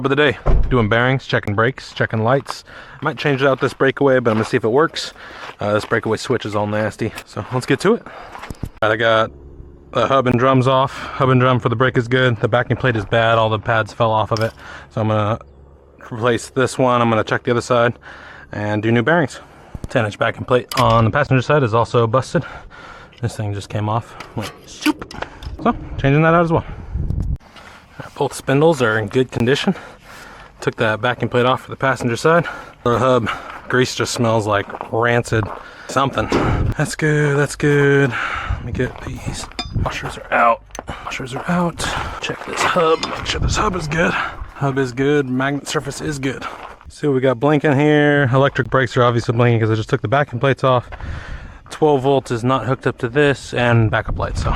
Of the day, doing bearings, checking brakes, checking lights. Might change out this breakaway, but I'm gonna see if it works. This breakaway switch is all nasty, so let's get to it. I got the hub and drums off. Hub and drum for the brake is good. The backing plate is bad. All the pads fell off of it, so I'm gonna replace this one. I'm gonna check the other side and do new bearings. 10-inch backing plate on the passenger side is also busted. This thing just came off. Went soup. So changing that out as well. Both spindles are in good condition. Took that backing plate off for the passenger side. The hub grease just smells like rancid something. That's good, that's good. Let me get these washers are out. Washers are out. Check this hub, make sure this hub is good. Hub is good, magnet surface is good. See what we got blinking here. Electric brakes are obviously blinking because I just took the backing plates off. 12 volts is not hooked up to this, and backup lights, so.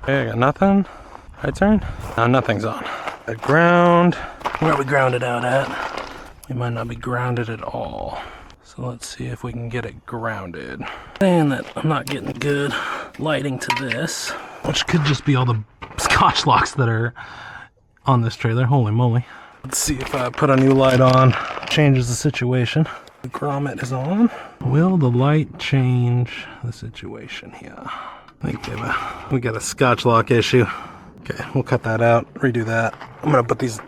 Okay, I got nothing. High turn. No, nothing's on. At ground. Where are we grounded out at? We might not be grounded at all. So let's see if we can get it grounded. Saying that I'm not getting good lighting to this, which could just be all the Scotch locks that are on this trailer. Holy moly. Let's see if I put a new light on, changes the situation. The grommet is on. Will the light change the situation here? I think we got a Scotch lock issue. Okay, we'll cut that out, redo that. I'm gonna put these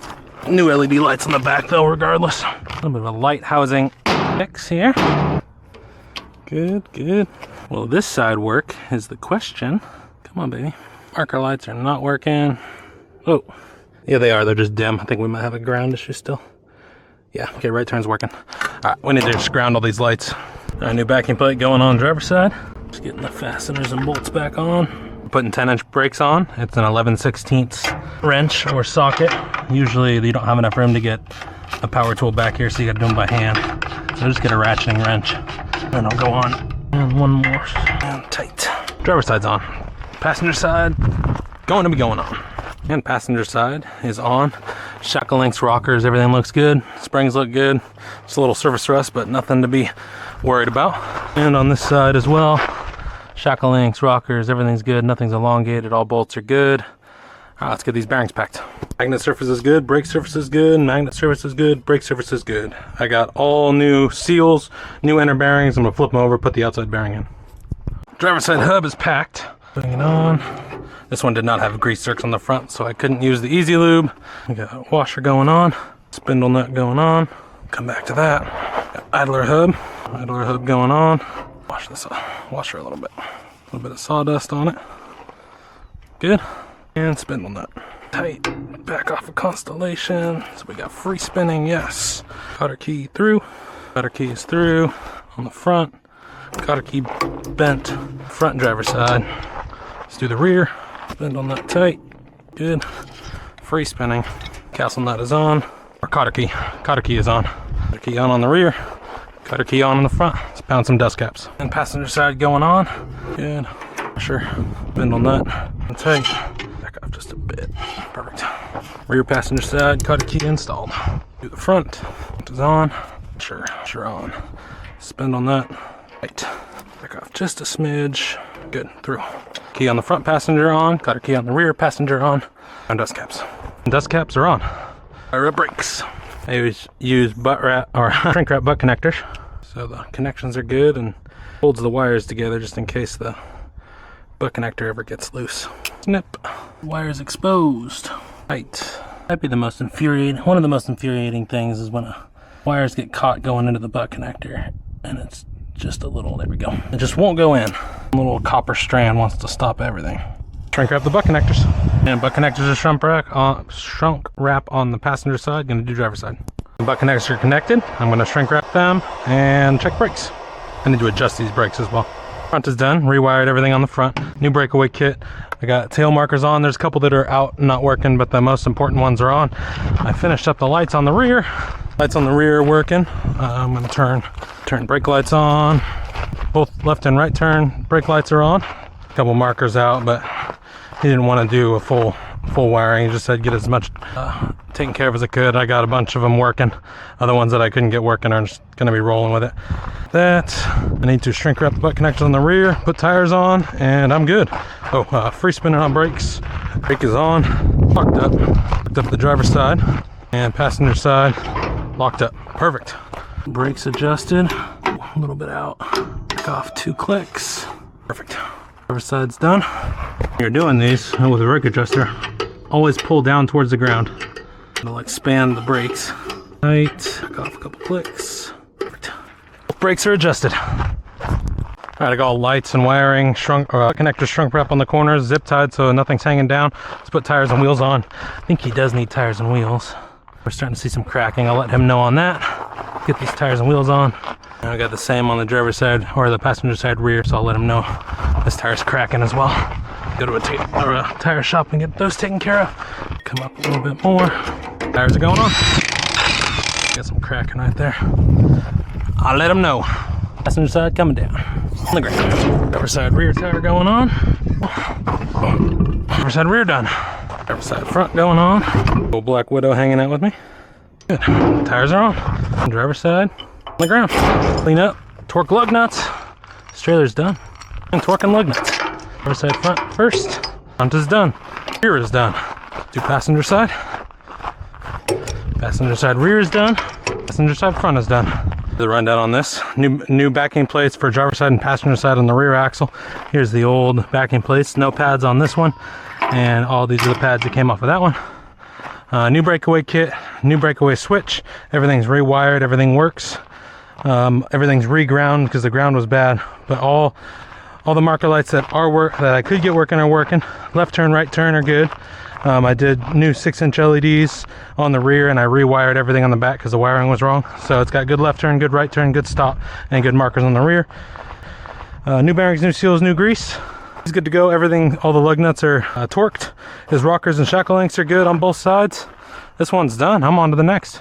new LED lights on the back though, regardless. A little bit of a light housing fix here. Good, good. Will this side work is the question. Come on, baby. Marker lights are not working. Oh, yeah, they are. They're just dim. I think we might have a ground issue still. Yeah, okay, right turn's working. All right, we need to just ground all these lights. Our new backing plate going on driver's side. Just getting the fasteners and bolts back on. Putting 10-inch brakes on. It's an 11/16 wrench or socket. Usually you don't have enough room to get a power tool back here, so you gotta do them by hand. So just get a ratcheting wrench. Then I'll go on. And one more. And tight. Driver's side's on. Passenger side, going to be going on. And passenger side is on. Shackle links, rockers, everything looks good. Springs look good. Just a little surface rust, but nothing to be worried about. And on this side as well. Shackle links, rockers, everything's good. Nothing's elongated. All bolts are good. All right, let's get these bearings packed. Magnet surface is good. Brake surface is good. Magnet surface is good. Brake surface is good. I got all new seals, new inner bearings. I'm gonna flip them over, put the outside bearing in. Driver's side hub is packed. Putting it on. This one did not have grease zerks on the front, so I couldn't use the Easy Lube. We got a washer going on. Spindle nut going on. Come back to that. Got idler hub going on. Wash this washer a little bit. A little bit of sawdust on it. Good. And spindle nut. Tight. Back off of Constellation. So we got free spinning, yes. Cotter key through. Cotter key is through. On the front. Cotter key bent. Front driver's side. Let's do the rear. Spindle nut tight. Good. Free spinning. Castle nut is on. Or cotter key. Cotter key is on. Cotter key on the rear. Cutter key on in the front. Let's pound some dust caps. And passenger side going on. Good. Sure. Spindle nut. And tight. Back off just a bit. Perfect. Rear passenger side. Cutter key installed. Do the front. It is on. Sure on. Spindle nut. Tight. Back off just a smidge. Good. Through. Key on the front passenger on. Cutter key on the rear passenger on. And dust caps. And dust caps are on. Rear brakes. I always use butt wrap or shrink wrap butt connectors, so the connections are good and holds the wires together just in case the butt connector ever gets loose. Snip. Wires exposed. Tight. That'd be the most infuriating. One of the most infuriating things is when wires get caught going into the butt connector, and it's just a little. There we go. It just won't go in. A little copper strand wants to stop everything. Shrink wrap the butt connectors. And butt connectors are shrunk wrap on the passenger side. Gonna do driver's side. The butt connectors are connected. I'm gonna shrink wrap them and check brakes. I need to adjust these brakes as well. Front is done. Rewired everything on the front. New breakaway kit. I got tail markers on. There's a couple that are out and not working, but the most important ones are on. I finished up the lights on the rear. Lights on the rear are working. I'm gonna turn brake lights on. Both left and right turn brake lights are on. A couple markers out, but he didn't want to do a full wiring. He just said get as much taken care of as I could. I got a bunch of them working. Other ones that I couldn't get working are just going to be rolling with it. I need to shrink wrap the butt connectors on the rear, put tires on, and I'm good. Oh, free spinning on brakes. Brake is on. Locked up the driver's side. And passenger side locked up. Perfect. Brakes adjusted. A little bit out. Back off 2 clicks. Perfect. Driver's side's done. When you're doing these with a brake adjuster, always pull down towards the ground. It'll expand the brakes. Right. Back off a couple clicks. Perfect. Brakes are adjusted. Alright, I got all lights and wiring, connectors shrunk wrap on the corners, zip tied so nothing's hanging down. Let's put tires and wheels on. I think he does need tires and wheels. We're starting to see some cracking. I'll let him know on that. Get these tires and wheels on. And I got the same on the driver's side or the passenger side rear, so I'll let him know this tire's cracking as well. Go to a tire shop and get those taken care of. Come up a little bit more. Tires are going on. Got some cracking right there. I'll let him know. Passenger side coming down on the ground. Driver's side rear tire going on. Driver's side rear done. Driver's side front going on. Little Black Widow hanging out with me. Good. Tires are on. Driver's side on the ground. Clean up. Torque lug nuts. This trailer's done. And torque and lug nuts. Driver's side front first. Front is done. Rear is done. Do passenger side. Passenger side rear is done. Passenger side front is done. The rundown on this. New backing plates for driver's side and passenger side on the rear axle. Here's the old backing plates. No pads on this one. And all these are the pads that came off of that one. New breakaway kit. New breakaway switch. Everything's rewired. Everything works. Everything's reground because the ground was bad. But all the marker lights that I could get working are working. Left turn, right turn are good. I did new 6-inch LEDs on the rear, and I rewired everything on the back because the wiring was wrong. So it's got good left turn, good right turn, good stop, and good markers on the rear. New bearings, new seals, new grease. It's good to go. Everything, all the lug nuts are torqued. His rockers and shackle links are good on both sides. This one's done. I'm on to the next.